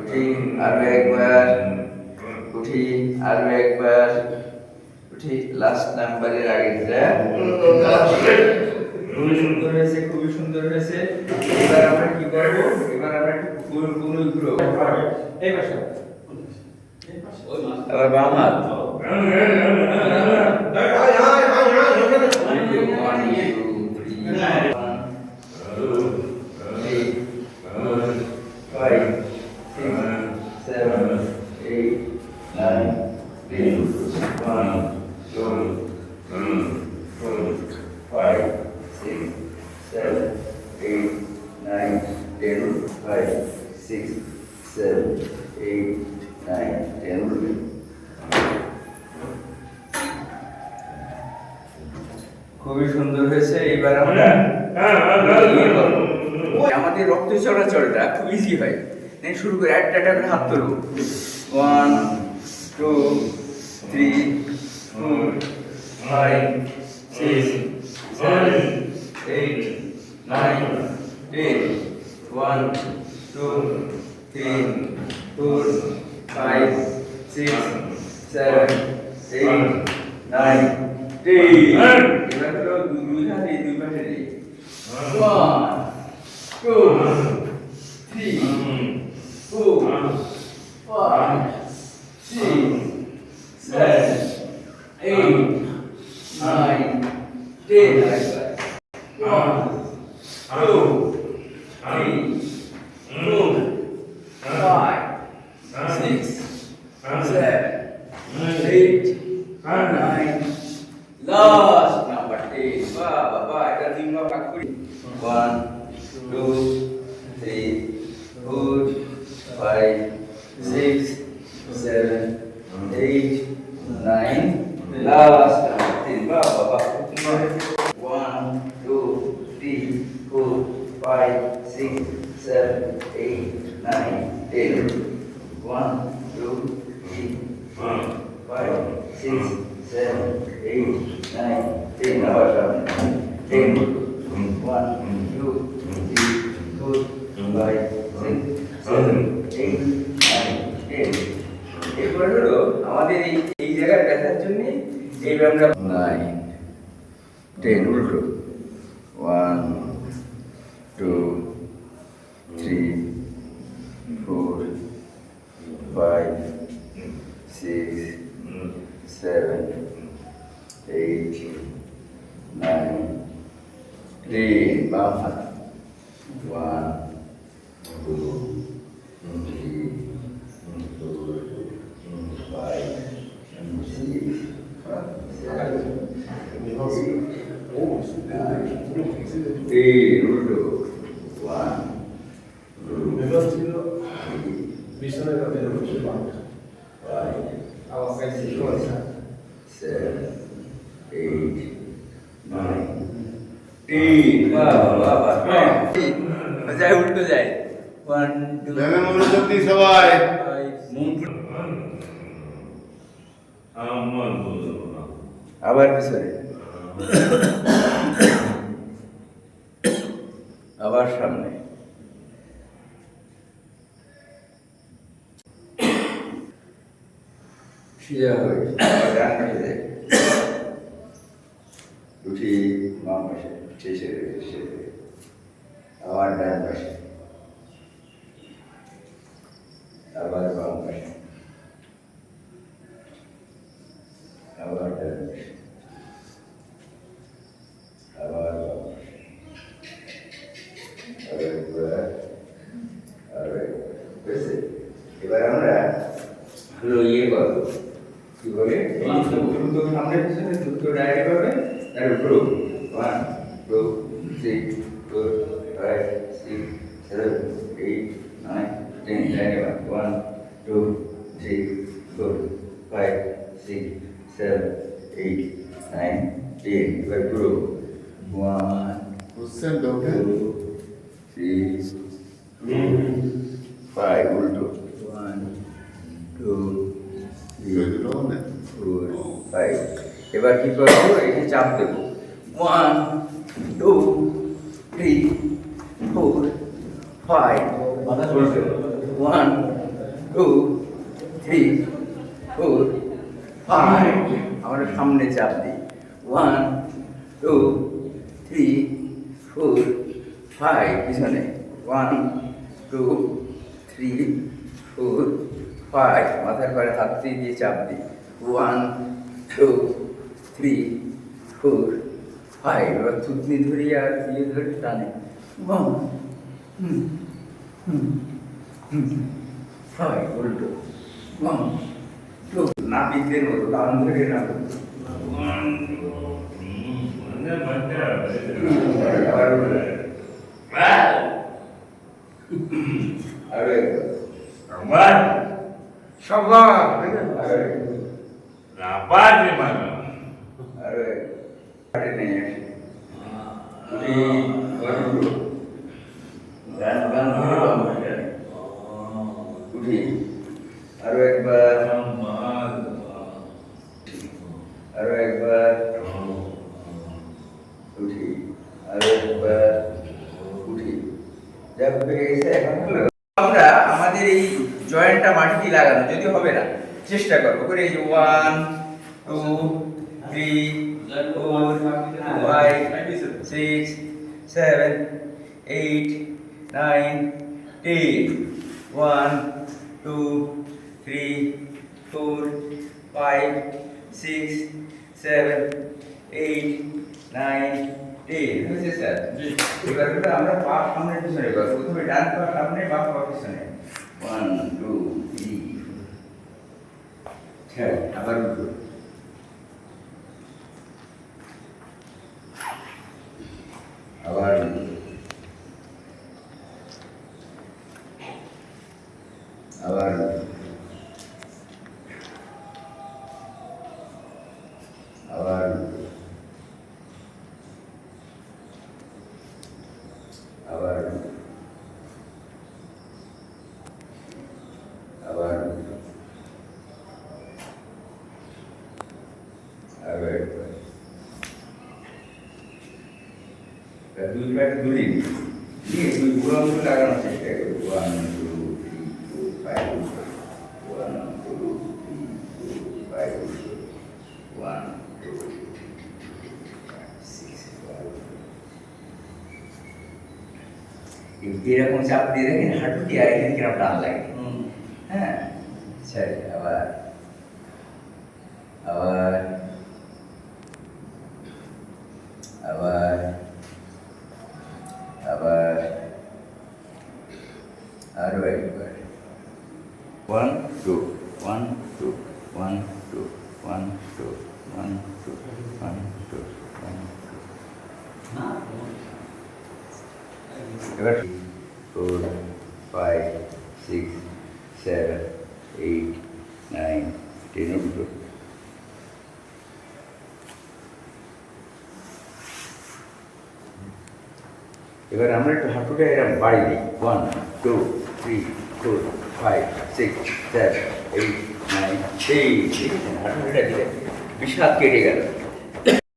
উঠি আরো একবার, উঠি আরো একবার, উঠি লাস্ট নাম্বারের আগেরটা। খুবই সুন্দর হয়েছে, খুবই সুন্দর হয়েছে। এবার আমরা কি করবো? এবার আমরা একটু ঘুরবো। এই পাশে আবার বাম হাত। খুবই সুন্দর হয়েছে। এবার আমরা আমাদের রক্ত চলাচলটা খুব ইজি হয়। শুরু করে একটা করে হাত তুলব। 1 2 3 4 5 6 7 8 9 10 1 2 3 4 5 6 7 8 9 10 এবার তো দুই হাতে দুই পাশে দিই। 1 2 3 4 5 6 7 8 9 10 1 2 3 4 5 6 7 8 9 last number 10 বাবা এটা তিন ভাগ করি 1 2 3 4 5 6 7 8 9 last number 10 বাবা 1 2 3 4 5 6 7 8 9 10 1 2 3 4 5 6 7 8 9 10 আবার সামনে 10 1 2 3 4 5 6 7 8 9 10 এরপর হলো আমাদের এই জায়গার ব্যথার জন্য এইবার আমরা 9 10 উল্টো 1 2 3 4 5 6 7 8 9 10 বাম হাত 1 2 3 4 5 6 7 8 উল্টো 1 উল্টো যায় 1 2 সবাই আবার পিছনে আবার সামনে সিধা হয়ে আবার ডান পাশে যায় উঠি বাম পাশে শেষে আবার ডান পাশে আবার বাম পাশে আবার ডান পাশে আবার বাম পাশে এবার আমরা হলো ইয়ে করবো কি বলে দ্রুত সামনে পিছনে দ্রুত ডাইরেক্ট হবে তার গ্রুপ 1 2 3 4 5 6 7 8 9 10 ডাইরেক্ট 1 2 3 4 5 6 7 8 9 10 এবার গ্রুপ 1 বুঝছেন তো 2 3 5 উল্টো 1 2 3 4 5 এবার কি করবো এখানে চাপ দেবো 1 2 3 4 5 উল্টো one two three four five আমরা সামনে চাপ দিই one two three four five পিছনে one two three four five মাথার পরে হাত দিয়ে চাপ দিই one two three four five এবার থুতনি ধরি আর দিয়ে ধরে টানে ওয়ান ফাইভ উল্টো ওয়ান টু নাপিতের মতো টান ধরে না উঠি আরো একবার আরো একবার উঠি আরো একবার উঠি যা হয়ে গেছে এখন হলো আমরা আমাদের এই জয়েন্টটা মাটিতে লাগানো যদি হবে না চেষ্টা করবো করে এই যে one two three four five six seven eight nine ten one two three four five six seven eight nine ten হয়েছে স্যার এবার আমরা পা সামনে পিছনে করবো প্রথমে ডান পা সামনে বাম পা পিছনে ওয়ান টু থ্রি আবার উঠো আবার আবার আবার আবার আবার আবার দুই পায়ে দুলি নিয়ে দুই বুড়ো অংশ লাগানোর চেষ্টা করি one two three four five one two three four five one two six এরকম চাপ দিয়ে দেখেন হাঁটুটি আর এখানে কিরকম টান লাগে হ্যাঁ সরি আবার আবার আবার আবার আরো একবার one two one two one two one two one two one two one two এবার four five six seven eight nine ten উঠো এবার আমরা একটু হাঁটুটা এরকম বাড়ি দিই one two three four five six seven eight nine ten ঠিক আছে হাঁটুটা দিলে বিষাদ কেটে গেল